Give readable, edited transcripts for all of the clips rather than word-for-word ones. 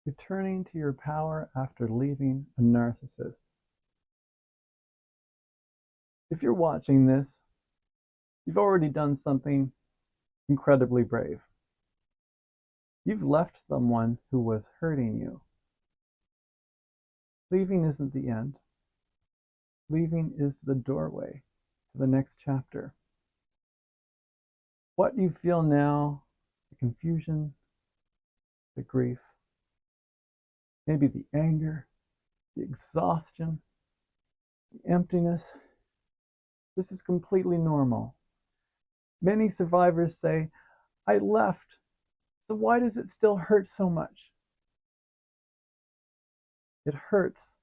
Returning to your power after leaving a narcissist. If you're watching this, you've already done something incredibly brave. You've left someone who was hurting you. Leaving isn't the end. Leaving is the doorway to the next chapter. What you feel now, the confusion, the grief, maybe the anger, the exhaustion, the emptiness, this is completely normal. Many survivors say, I left, so why does it still hurt so much? It hurts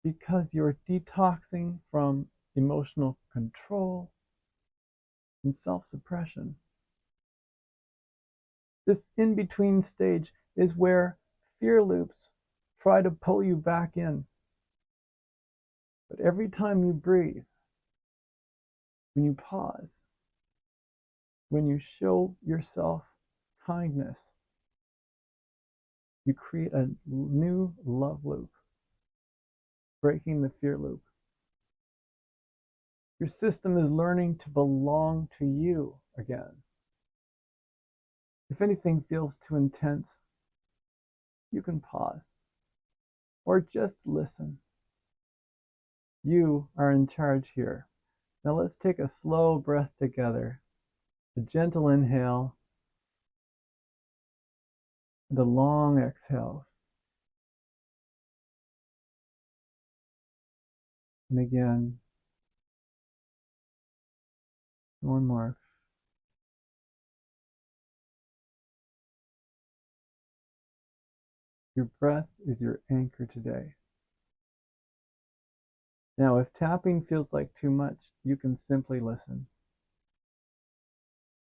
because you're detoxing from emotional control and self-suppression. This in-between stage is where fear loops try to pull you back in. But every time you breathe, when you pause, when you show yourself kindness, you create a new love loop, breaking the fear loop. Your system is learning to belong to you again. If anything feels too intense, you can pause or just listen. You are in charge here. Now let's take a slow breath together, a gentle inhale, and a long exhale. And again, one more. Your breath is your anchor today. Now, if tapping feels like too much, you can simply listen.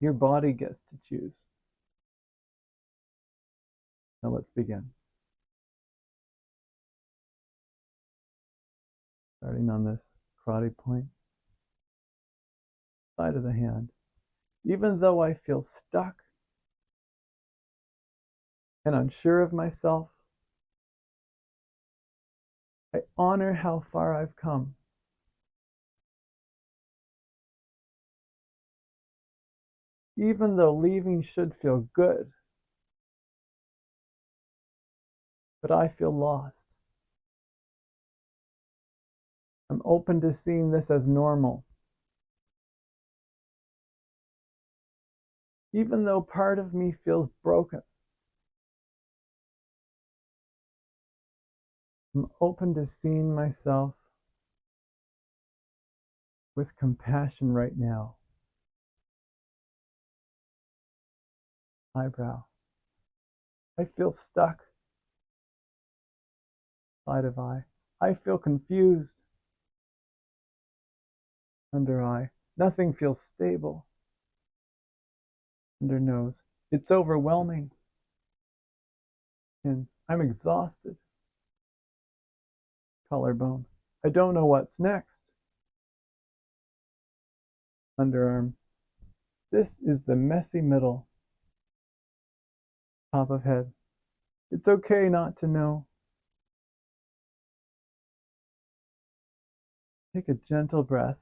Your body gets to choose. Now let's begin. Starting on this karate point, side of the hand. Even though I feel stuck and unsure of myself, I honor how far I've come. Even though leaving should feel good, but I feel lost. I'm open to seeing this as normal. Even though part of me feels broken, I'm open to seeing myself with compassion right now. Eyebrow. I feel stuck. Side of eye. I feel confused. Under eye. Nothing feels stable. Under nose. It's overwhelming. And I'm exhausted. Collarbone. I don't know what's next. Underarm. This is the messy middle. Top of head. It's okay not to know. Take a gentle breath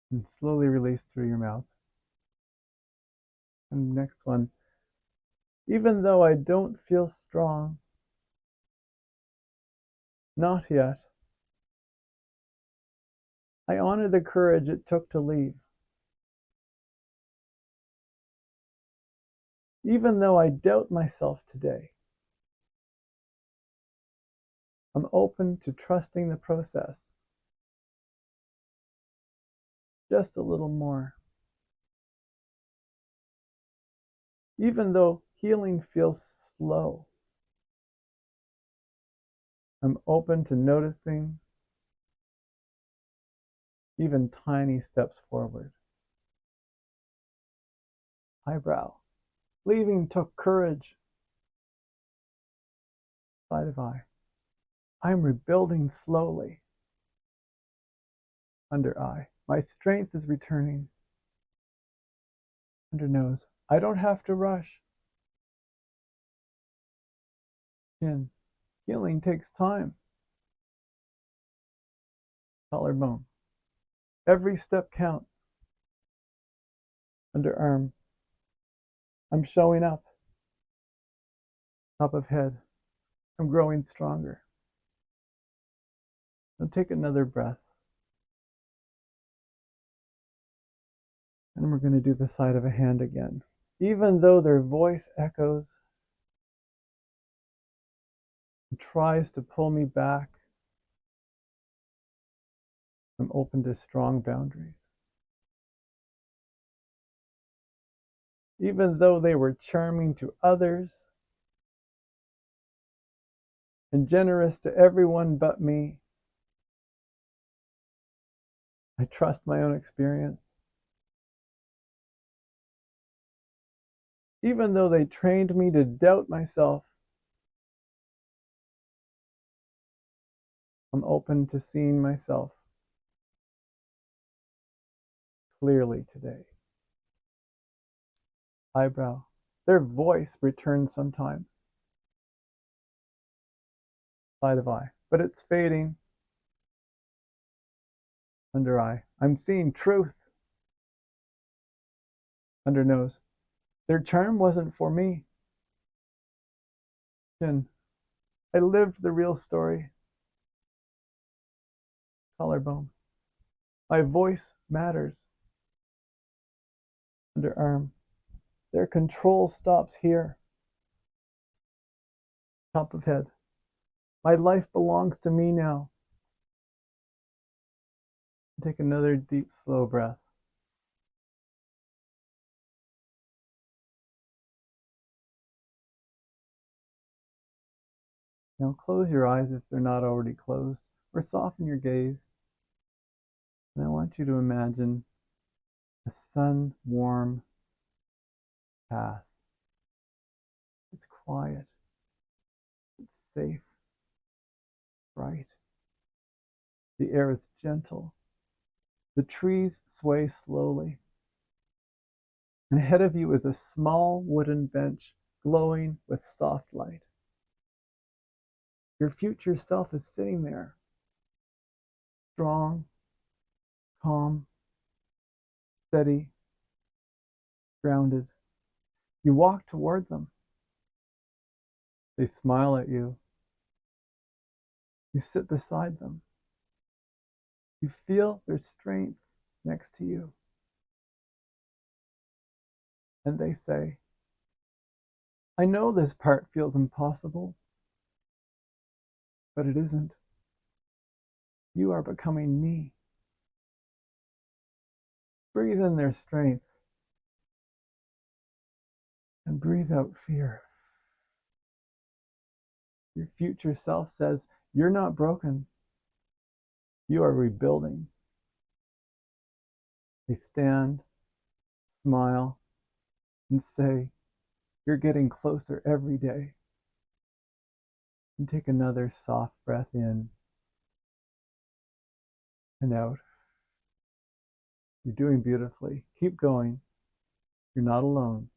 and slowly release through your mouth. And next one. Even though I don't feel strong, not yet, I honor the courage it took to leave. Even though I doubt myself today, I'm open to trusting the process. Just a little more. Even though healing feels slow, I'm open to noticing even tiny steps forward. Eyebrow. Leaving took courage. Side of eye. I'm rebuilding slowly. Under eye. My strength is returning. Under nose. I don't have to rush. Chin. Healing takes time. Collarbone. Every step counts. Underarm. I'm showing up. Top of head. I'm growing stronger. Now take another breath. And we're going to do the side of a hand again. Even though their voice echoes and tries to pull me back, I'm open to strong boundaries. Even though they were charming to others and generous to everyone but me, I trust my own experience. Even though they trained me to doubt myself, I'm open to seeing myself clearly today. Eyebrow. Their voice returns sometimes. Side of eye. But it's fading. Under eye. I'm seeing truth. Under nose. Their charm wasn't for me. Chin. I lived the real story. Collarbone. My voice matters. Underarm. Their control stops here. Top of head. My life belongs to me now. Take another deep, slow breath. Now close your eyes if they're not already closed, or soften your gaze. And I want you to imagine a sun-warm path. It's quiet. It's safe. Bright. The air is gentle. The trees sway slowly. And ahead of you is a small wooden bench glowing with soft light. Your future self is sitting there, strong, calm, steady, grounded. You walk toward them. They smile at you. You sit beside them. You feel their strength next to you. And they say, I know this part feels impossible, but it isn't. You are becoming me. Breathe in their strength and breathe out fear. Your future self says, you're not broken. You are rebuilding. They stand, smile, and say, you're getting closer every day. And take another soft breath in and out. You're doing beautifully. Keep going. You're not alone.